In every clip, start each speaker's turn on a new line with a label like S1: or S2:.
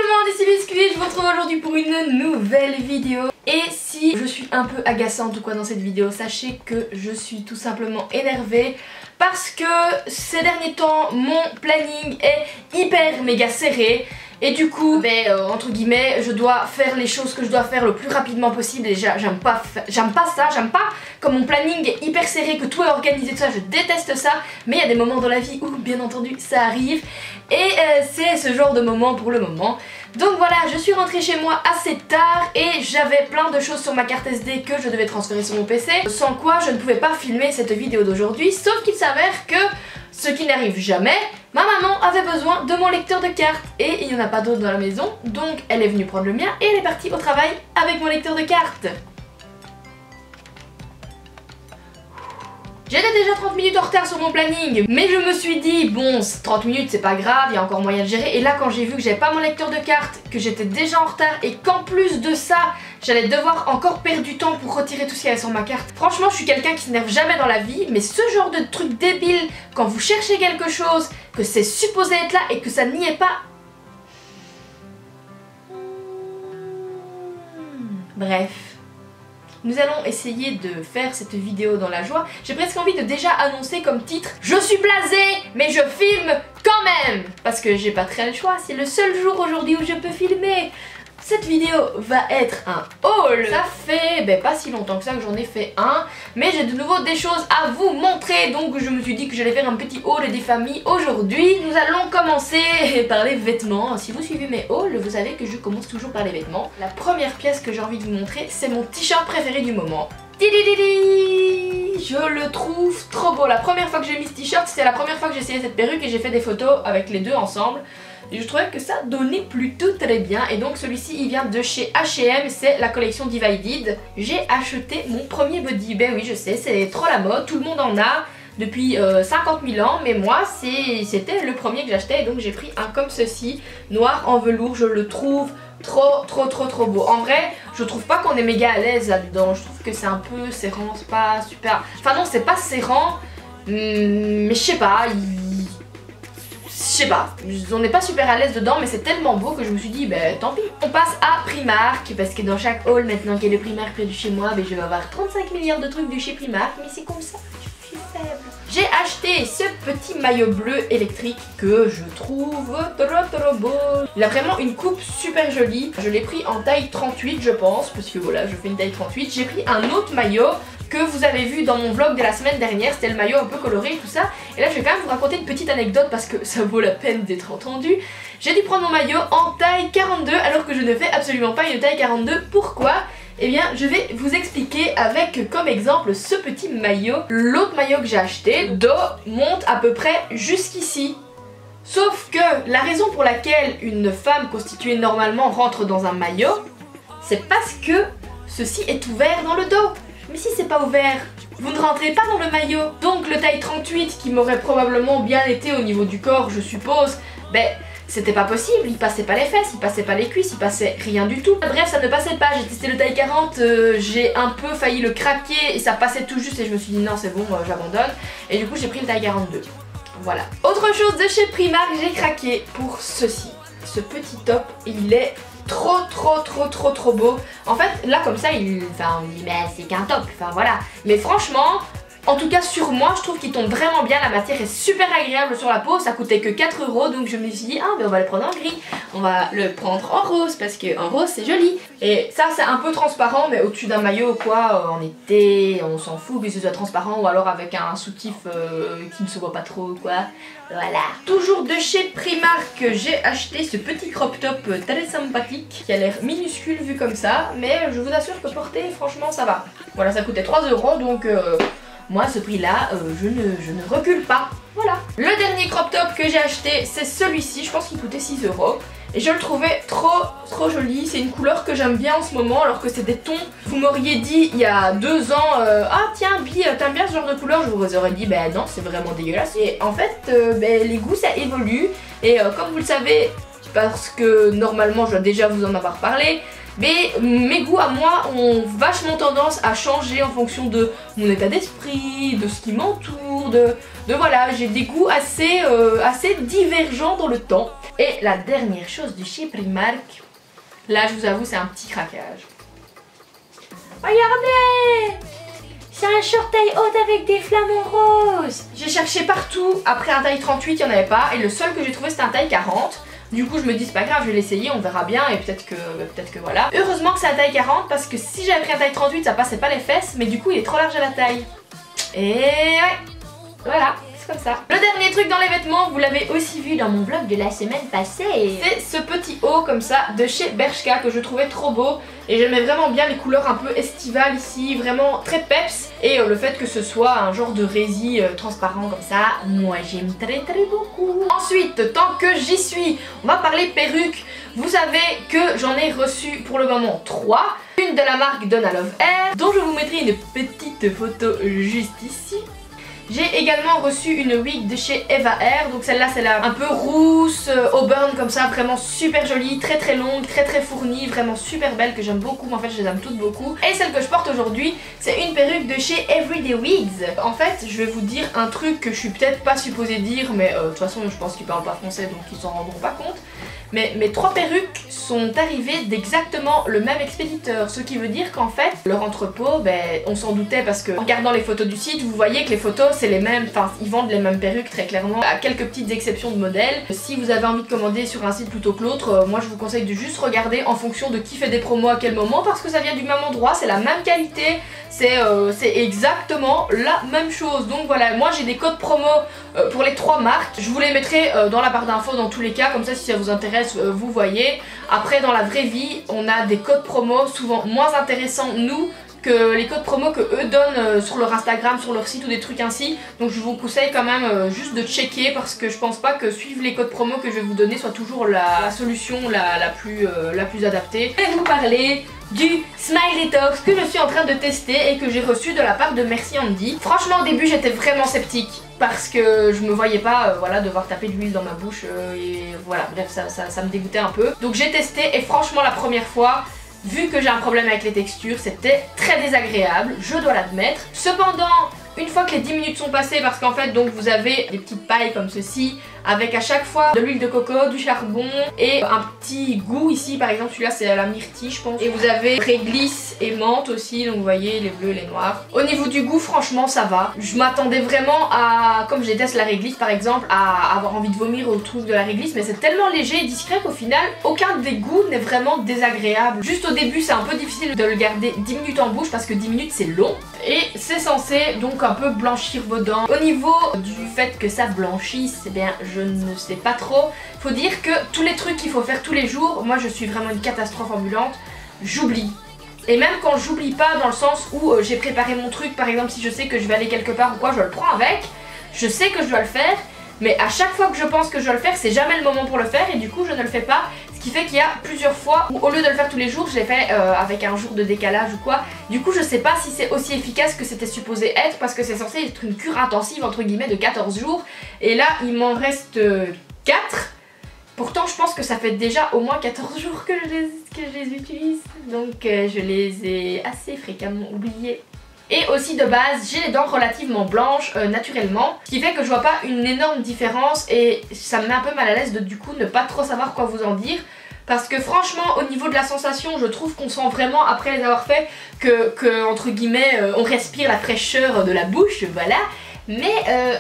S1: tout le monde, ici Biscuit, je vous retrouve aujourd'hui pour une nouvelle vidéo. Et si je suis un peu agaçante ou quoi dans cette vidéo, sachez que je suis tout simplement énervée parce que ces derniers temps, mon planning est hyper méga serré. Et du coup, entre guillemets, je dois faire les choses que je dois faire le plus rapidement possible. Et j'aime pas ça, j'aime pas quand mon planning est hyper serré, que tout est organisé, tout ça, je déteste ça. Mais il y a des moments dans la vie où, bien entendu, ça arrive. Et c'est ce genre de moment pour le moment. Donc voilà, je suis rentrée chez moi assez tard et j'avais plein de choses sur ma carte SD que je devais transférer sur mon PC. Sans quoi, je ne pouvais pas filmer cette vidéo d'aujourd'hui. Sauf qu'il s'avère que, ce qui n'arrive jamais, ma maman avait besoin de mon lecteur de cartes et il n'y en a pas d'autre dans la maison, donc elle est venue prendre le mien et elle est partie au travail avec mon lecteur de cartes. J'étais déjà 30 minutes en retard sur mon planning, mais je me suis dit, bon, 30 minutes c'est pas grave, il y a encore moyen de gérer. Et là quand j'ai vu que j'avais pas mon lecteur de cartes, que j'étais déjà en retard et qu'en plus de ça, j'allais devoir encore perdre du temps pour retirer tout ce qu'il y avait sur ma carte. Franchement, je suis quelqu'un qui s'énerve jamais dans la vie, mais ce genre de truc débile, quand vous cherchez quelque chose, que c'est supposé être là et que ça n'y est pas... Bref. Nous allons essayer de faire cette vidéo dans la joie. J'ai presque envie de déjà annoncer comme titre « Je suis blasée, mais je filme quand même !» Parce que j'ai pas très le choix, c'est le seul jour aujourd'hui où je peux filmer. Cette vidéo va être un haul. Ça fait pas si longtemps que ça que j'en ai fait un, mais j'ai de nouveau des choses à vous montrer, donc je me suis dit que j'allais faire un petit haul des familles aujourd'hui. Nous allons commencer par les vêtements. Si vous suivez mes hauls, vous savez que je commence toujours par les vêtements. La première pièce que j'ai envie de vous montrer, c'est mon t-shirt préféré du moment. Je le trouve trop beau. La première fois que j'ai mis ce t-shirt, c'était la première fois que j'ai essayé cette perruque et j'ai fait des photos avec les deux ensemble. Et je trouvais que ça donnait plutôt très bien. Et donc celui-ci il vient de chez H&M, c'est la collection Divided. J'ai acheté mon premier body, ben oui je sais, c'est trop la mode, tout le monde en a depuis 50 000 ans. Mais moi c'était le premier que j'achetais et donc j'ai pris un comme ceci, noir en velours. Je le trouve trop beau. En vrai je trouve pas qu'on est méga à l'aise là-dedans, je trouve que c'est un peu serrant, c'est pas super... Enfin non c'est pas serrant, mais je sais pas, on n'est pas super à l'aise dedans, mais c'est tellement beau que je me suis dit, tant pis. On passe à Primark, parce que dans chaque haul, maintenant qu'il y a le Primark près de chez moi, je vais avoir 35 milliards de trucs de chez Primark, mais c'est comme ça, je suis faible. J'ai acheté ce petit maillot bleu électrique que je trouve trop beau. Il a vraiment une coupe super jolie. Je l'ai pris en taille 38 je pense, parce que voilà, je fais une taille 38. J'ai pris un autre maillot que vous avez vu dans mon vlog de la semaine dernière, c'était le maillot un peu coloré et tout ça. Et là je vais quand même vous raconter une petite anecdote parce que ça vaut la peine d'être entendu. J'ai dû prendre mon maillot en taille 42 alors que je ne fais absolument pas une taille 42. Pourquoi ? Eh bien je vais vous expliquer avec comme exemple ce petit maillot. L'autre maillot que j'ai acheté, dos monte à peu près jusqu'ici. Sauf que la raison pour laquelle une femme constituée normalement rentre dans un maillot, c'est parce que ceci est ouvert dans le dos. Mais si c'est pas ouvert, vous ne rentrez pas dans le maillot. Donc le taille 38 qui m'aurait probablement bien été au niveau du corps, je suppose, c'était pas possible, il passait pas les fesses, il passait pas les cuisses, il passait rien du tout. Bref, ça ne passait pas, j'ai testé le taille 40, j'ai un peu failli le craquer et ça passait tout juste et je me suis dit non c'est bon, j'abandonne. Et du coup j'ai pris le taille 42. Voilà. Autre chose de chez Primark, j'ai craqué pour ceci. Ce petit top, il est trop beau. En fait là comme ça on dit mais c'est qu'un top, enfin voilà. Mais franchement, en tout cas sur moi je trouve qu'il tombe vraiment bien, la matière est super agréable sur la peau. Ça coûtait que 4 €, donc je me suis dit on va le prendre en gris, on va le prendre en rose parce qu'en rose c'est joli. Et ça c'est un peu transparent, mais au-dessus d'un maillot quoi, en été on s'en fout que ce soit transparent, ou alors avec un soutif qui ne se voit pas trop quoi. Voilà. Toujours de chez Primark, j'ai acheté ce petit crop top très sympathique qui a l'air minuscule vu comme ça, mais je vous assure que porter franchement ça va. Voilà, ça coûtait 3 € donc moi ce prix là je ne recule pas. Voilà. Le dernier crop top que j'ai acheté c'est celui-ci, je pense qu'il coûtait 6 € et je le trouvais trop joli. C'est une couleur que j'aime bien en ce moment alors que c'est des tons. Vous m'auriez dit il y a 2 ans ah tiens Bi, t'aimes bien ce genre de couleur, je vous aurais dit non c'est vraiment dégueulasse. Et en fait les goûts ça évolue et comme vous le savez, parce que normalement je dois déjà vous en avoir parlé, mais mes goûts à moi ont vachement tendance à changer en fonction de mon état d'esprit, de ce qui m'entoure, de voilà, j'ai des goûts assez divergents dans le temps. Et la dernière chose de chez Primark, là je vous avoue c'est un petit craquage. Regardez! C'est un short taille haute avec des flamants roses. J'ai cherché partout, après un taille 38 il n'y en avait pas, et le seul que j'ai trouvé c'était un taille 40. Du coup je me dis c'est pas grave, je vais l'essayer, on verra bien et peut-être que voilà. Heureusement que c'est un taille 40 parce que si j'avais pris un taille 38 ça passait pas les fesses, mais du coup il est trop large à la taille. Et ouais, voilà, c'est comme ça. Le dernier truc dans les vêtements, vous l'avez aussi vu dans mon vlog de la semaine passée, c'est ce petit haut comme ça de chez Bershka que je trouvais trop beau. Et j'aimais vraiment bien les couleurs un peu estivales ici, vraiment très peps. Et le fait que ce soit un genre de rési transparent comme ça, moi j'aime très beaucoup. Ensuite, tant que j'y suis, on va parler perruques. Vous savez que j'en ai reçu pour le moment 3. Une de la marque Donna Love Hair, dont je vous mettrai une petite photo juste ici. J'ai également reçu une wig de chez Eva Hair, donc celle-là c'est un peu rousse, auburn comme ça, vraiment super jolie, très longue, très fournie, vraiment super belle, que j'aime beaucoup, en fait je les aime toutes beaucoup. Et celle que je porte aujourd'hui, c'est une perruque de chez Everyday Wigs. En fait, je vais vous dire un truc que je suis peut-être pas supposée dire, mais de toute façon je pense qu'ils parlent pas français donc ils s'en rendront pas compte. Mais mes 3 perruques sont arrivées d'exactement le même expéditeur, ce qui veut dire qu'en fait leur entrepôt, on s'en doutait parce que en regardant les photos du site, vous voyez que les photos c'est les mêmes, enfin ils vendent les mêmes perruques très clairement, à quelques petites exceptions de modèles. Si vous avez envie de commander sur un site plutôt que l'autre, moi je vous conseille de juste regarder en fonction de qui fait des promos à quel moment, parce que ça vient du même endroit, c'est la même qualité, c'est exactement la même chose. Donc voilà, moi j'ai des codes promo pour les 3 marques, je vous les mettrai dans la barre d'infos dans tous les cas, comme ça si ça vous intéresse vous voyez. Après dans la vraie vie on a des codes promo souvent moins intéressants nous que les codes promo que eux donnent sur leur Instagram, sur leur site ou des trucs ainsi. Donc je vous conseille quand même juste de checker, parce que je pense pas que suivre les codes promo que je vais vous donner soit toujours la solution la plus adaptée. Je vais vous parler du Smiley Tox que je suis en train de tester et que j'ai reçu de la part de Merci Andy. Franchement au début j'étais vraiment sceptique parce que je me voyais pas voilà, devoir taper de l'huile dans ma bouche et voilà, bref ça me dégoûtait un peu. Donc j'ai testé et franchement la première fois, vu que j'ai un problème avec les textures, c'était très désagréable, je dois l'admettre. Cependant, une fois que les 10 minutes sont passées, parce qu'en fait donc vous avez des petites pailles comme ceci, avec à chaque fois de l'huile de coco, du charbon et un petit goût ici, par exemple celui-là c'est à la myrtille je pense. Et vous avez réglisse et menthe aussi, donc vous voyez les bleus, les noirs. Au niveau du goût franchement ça va. Je m'attendais vraiment à, comme je déteste la réglisse par exemple, à avoir envie de vomir au truc de la réglisse, mais c'est tellement léger et discret qu'au final aucun des goûts n'est vraiment désagréable. Juste au début c'est un peu difficile de le garder 10 minutes en bouche parce que 10 minutes c'est long. Et c'est censé donc un peu blanchir vos dents. Au niveau du fait que ça blanchisse, eh bien je ne sais pas trop. Faut dire que tous les trucs qu'il faut faire tous les jours, moi je suis vraiment une catastrophe ambulante, j'oublie. Et même quand j'oublie pas, dans le sens où j'ai préparé mon truc, par exemple si je sais que je vais aller quelque part ou quoi, je le prends avec, je sais que je dois le faire, mais à chaque fois que je pense que je dois le faire, c'est jamais le moment pour le faire et du coup je ne le fais pas. Ce qui fait qu'il y a plusieurs fois où au lieu de le faire tous les jours, je l'ai fait avec un jour de décalage ou quoi. Du coup je sais pas si c'est aussi efficace que c'était supposé être, parce que c'est censé être une cure intensive entre guillemets de 14 jours. Et là il m'en reste 4. Pourtant je pense que ça fait déjà au moins 14 jours que je les utilise. Donc je les ai assez fréquemment oubliés. Et aussi de base, j'ai les dents relativement blanches naturellement, ce qui fait que je vois pas une énorme différence et ça me met un peu mal à l'aise de du coup ne pas trop savoir quoi vous en dire. Parce que franchement au niveau de la sensation, je trouve qu'on sent vraiment après les avoir fait que entre guillemets on respire la fraîcheur de la bouche, voilà. Mais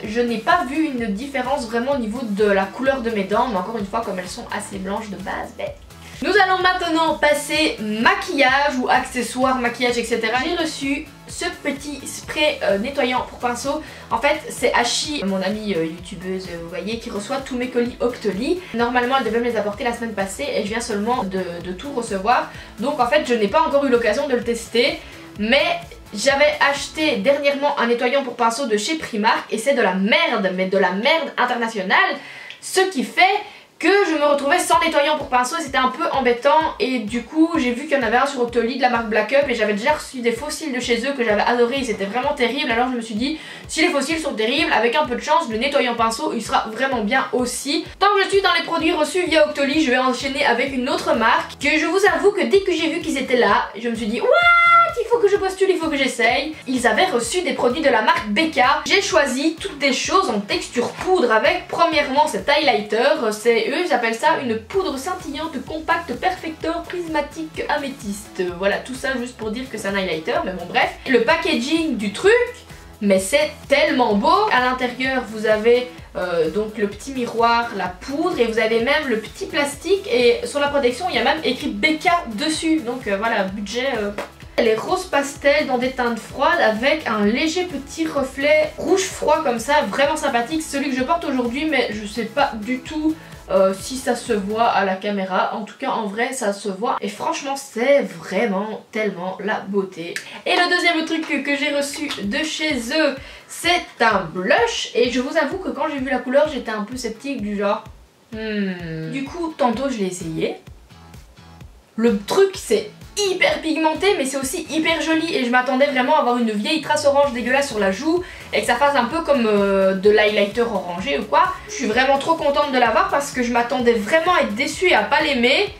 S1: je n'ai pas vu une différence vraiment au niveau de la couleur de mes dents, mais encore une fois comme elles sont assez blanches de base, Nous allons maintenant passer maquillage ou accessoires, maquillage etc. J'ai reçu ce petit spray nettoyant pour pinceau. En fait c'est Ashi, mon amie youtubeuse vous voyez, qui reçoit tous mes colis Octoly. Normalement elle devait me les apporter la semaine passée et je viens seulement de tout recevoir. Donc en fait je n'ai pas encore eu l'occasion de le tester. Mais j'avais acheté dernièrement un nettoyant pour pinceau de chez Primark et c'est de la merde, mais de la merde internationale. Ce qui fait que je me retrouvais sans nettoyant pour pinceau et c'était un peu embêtant. Et du coup j'ai vu qu'il y en avait un sur Octoly de la marque Black Up et j'avais déjà reçu des fossiles de chez eux que j'avais adoré, c'était vraiment terrible. Alors je me suis dit, si les fossiles sont terribles, avec un peu de chance le nettoyant pinceau il sera vraiment bien aussi. Tant que je suis dans les produits reçus via Octoly, je vais enchaîner avec une autre marque que je vous avoue que dès que j'ai vu qu'ils étaient là, je me suis dit what, il faut faut que je postule, il faut que j'essaye. Ils avaient reçu des produits de la marque BK. J'ai choisi toutes des choses en texture poudre avec, premièrement, cet highlighter. C'est eux, ils appellent ça une poudre scintillante compacte perfector prismatique améthyste. Voilà, tout ça juste pour dire que c'est un highlighter, mais bon bref. Le packaging du truc, mais c'est tellement beau. À l'intérieur, vous avez donc le petit miroir, la poudre, et vous avez même le petit plastique, et sur la protection il y a même écrit BK dessus, donc voilà, budget. Elle est rose pastel dans des teintes froides avec un léger petit reflet rouge froid comme ça, vraiment sympathique. Celui que je porte aujourd'hui, mais je sais pas du tout si ça se voit à la caméra. En tout cas en vrai ça se voit, et franchement c'est vraiment tellement la beauté. Et le deuxième truc que j'ai reçu de chez eux, c'est un blush, et je vous avoue que quand j'ai vu la couleur j'étais un peu sceptique, du genre Du coup tantôt je l'ai essayé. Le truc c'est hyper pigmenté, mais c'est aussi hyper joli, et je m'attendais vraiment à avoir une vieille trace orange dégueulasse sur la joue et que ça fasse un peu comme de l'highlighter orangé ou quoi. Je suis vraiment trop contente de l'avoir parce que je m'attendais vraiment à être déçue et à pas l'aimer,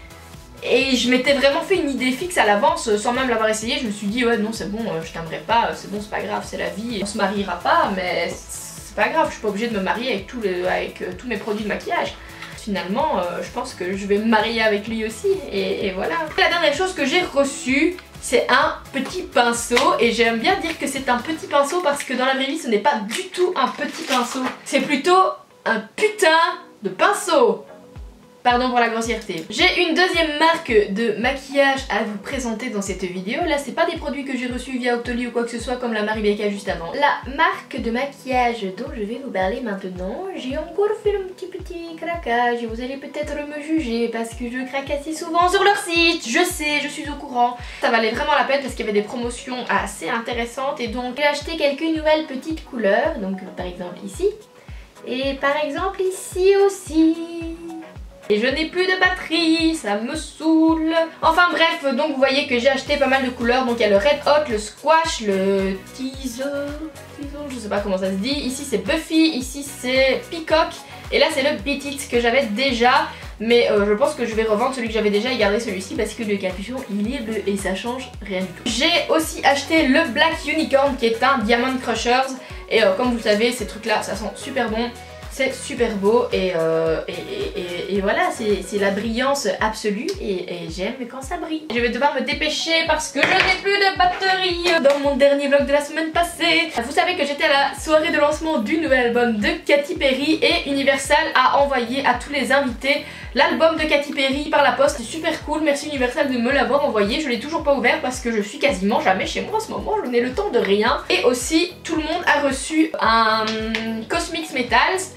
S1: et je m'étais vraiment fait une idée fixe à l'avance sans même l'avoir essayé. Je me suis dit ouais non c'est bon, je t'aimerai pas, c'est bon, c'est pas grave, c'est la vie, on se mariera pas, mais c'est pas grave, je suis pas obligée de me marier avec tous mes produits de maquillage. Finalement, je pense que je vais me marier avec lui aussi, et voilà. La dernière chose que j'ai reçue, c'est un petit pinceau, et j'aime bien dire que c'est un petit pinceau parce que dans la vraie vie ce n'est pas du tout un petit pinceau, c'est plutôt un putain de pinceau. Pardon pour la grossièreté. J'ai une deuxième marque de maquillage à vous présenter dans cette vidéo. Là c'est pas des produits que j'ai reçus via Octoly ou quoi que ce soit comme la Marie BK juste avant. La marque de maquillage dont je vais vous parler maintenant, j'ai encore fait un petit craquage et vous allez peut-être me juger parce que je craque assez souvent sur leur site. Je sais, je suis au courant. Ça valait vraiment la peine parce qu'il y avait des promotions assez intéressantes, et donc j'ai acheté quelques nouvelles petites couleurs. Donc par exemple ici, et par exemple ici aussi. Et je n'ai plus de batterie, ça me saoule. Enfin bref, donc vous voyez que j'ai acheté pas mal de couleurs. Donc il y a le Red Hot, le Squash, le Teaser, je sais pas comment ça se dit. Ici c'est Buffy, ici c'est Peacock, et là c'est le Beat It que j'avais déjà. Mais je pense que je vais revendre celui que j'avais déjà et garder celui-ci parce que le capuchon il est bleu et ça change rien du tout. J'ai aussi acheté le Black Unicorn qui est un Diamond Crushers. Et comme vous le savez, ces trucs là ça sent super bon. C'est super beau, et voilà, c'est la brillance absolue, et j'aime quand ça brille. Je vais devoir me dépêcher parce que je n'ai plus de batterie dans mon dernier vlog de la semaine passée. Vous savez que j'étais à la soirée de lancement du nouvel album de Katy Perry, et Universal a envoyé à tous les invités l'album de Katy Perry par la poste. C'est super cool, merci Universal de me l'avoir envoyé. Je l'ai toujours pas ouvert parce que je suis quasiment jamais chez moi en ce moment, je n'ai le temps de rien. Et aussi tout le monde a reçu un Cosmix Metals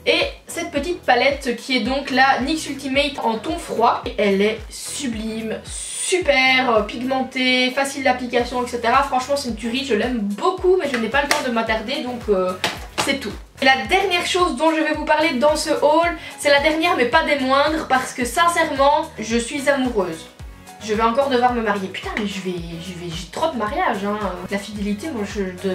S1: et cette petite palette qui est donc la NYX Ultimate en ton froid. Et elle est sublime, super pigmentée, facile d'application, etc. Franchement c'est une tuerie, je l'aime beaucoup, mais je n'ai pas le temps de m'attarder, donc c'est tout. Et la dernière chose dont je vais vous parler dans ce haul, c'est la dernière mais pas des moindres, parce que sincèrement je suis amoureuse. Je vais encore devoir me marier. Putain mais j'ai trop de mariages hein. La fidélité, moi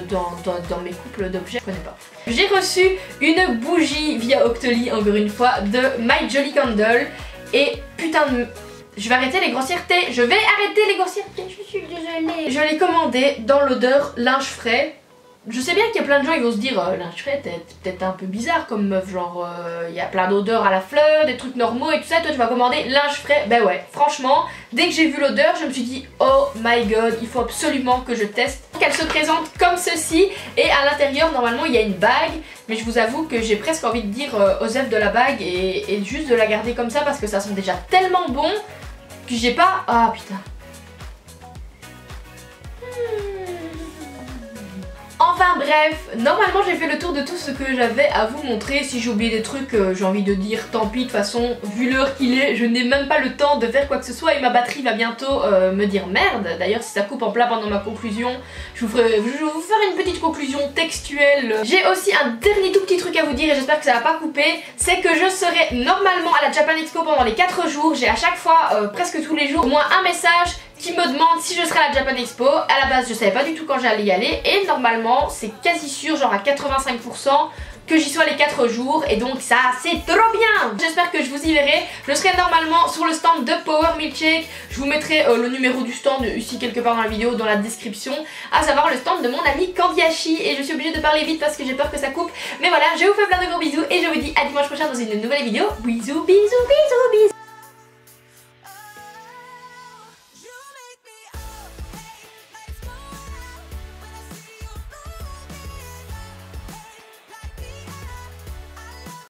S1: dans mes couples d'objets, je connais pas. J'ai reçu une bougie via Octoly, encore une fois, de My Jolly Candle. Et putain de... Je vais arrêter les grossièretés. Je vais arrêter les grossièretés, je suis désolée. Je l'ai commandé dans l'odeur linge frais. Je sais bien qu'il y a plein de gens qui vont se dire linge frais, t'es peut-être un peu bizarre comme meuf, genre il y a plein d'odeurs à la fleur, des trucs normaux et tout ça, toi tu vas commander linge frais. Ben ouais, franchement, dès que j'ai vu l'odeur, je me suis dit oh my god, il faut absolument que je teste. Elle se présente comme ceci, et à l'intérieur normalement il y a une bague, mais je vous avoue que j'ai presque envie de dire aux œufs de la bague et juste de la garder comme ça parce que ça sent déjà tellement bon que j'ai pas... Ah putain. Enfin bref, normalement j'ai fait le tour de tout ce que j'avais à vous montrer. Si j'ai oublié des trucs, j'ai envie de dire tant pis, de toute façon, vu l'heure qu'il est, je n'ai même pas le temps de faire quoi que ce soit et ma batterie va bientôt me dire merde. D'ailleurs si ça coupe en plein pendant ma conclusion, je vais vous faire une petite conclusion textuelle. J'ai aussi un dernier tout petit truc à vous dire et j'espère que ça va pas couper. C'est que je serai normalement à la Japan Expo pendant les 4 jours. J'ai à chaque fois, presque tous les jours, au moins un message qui me demande si je serai à la Japan Expo. À la base je savais pas du tout quand j'allais y aller, et normalement c'est quasi sûr, genre à 85%, que j'y sois les 4 jours et donc ça c'est trop bien. J'espère que je vous y verrai. Je serai normalement sur le stand de Power Milkshake. Je vous mettrai le numéro du stand ici quelque part dans la vidéo, dans la description, à savoir le stand de mon ami Candiachi. Et je suis obligée de parler vite parce que j'ai peur que ça coupe. Mais voilà, je vous fais plein de gros bisous et je vous dis à dimanche prochain dans une nouvelle vidéo. Bisous, bisous, bisous, bisous.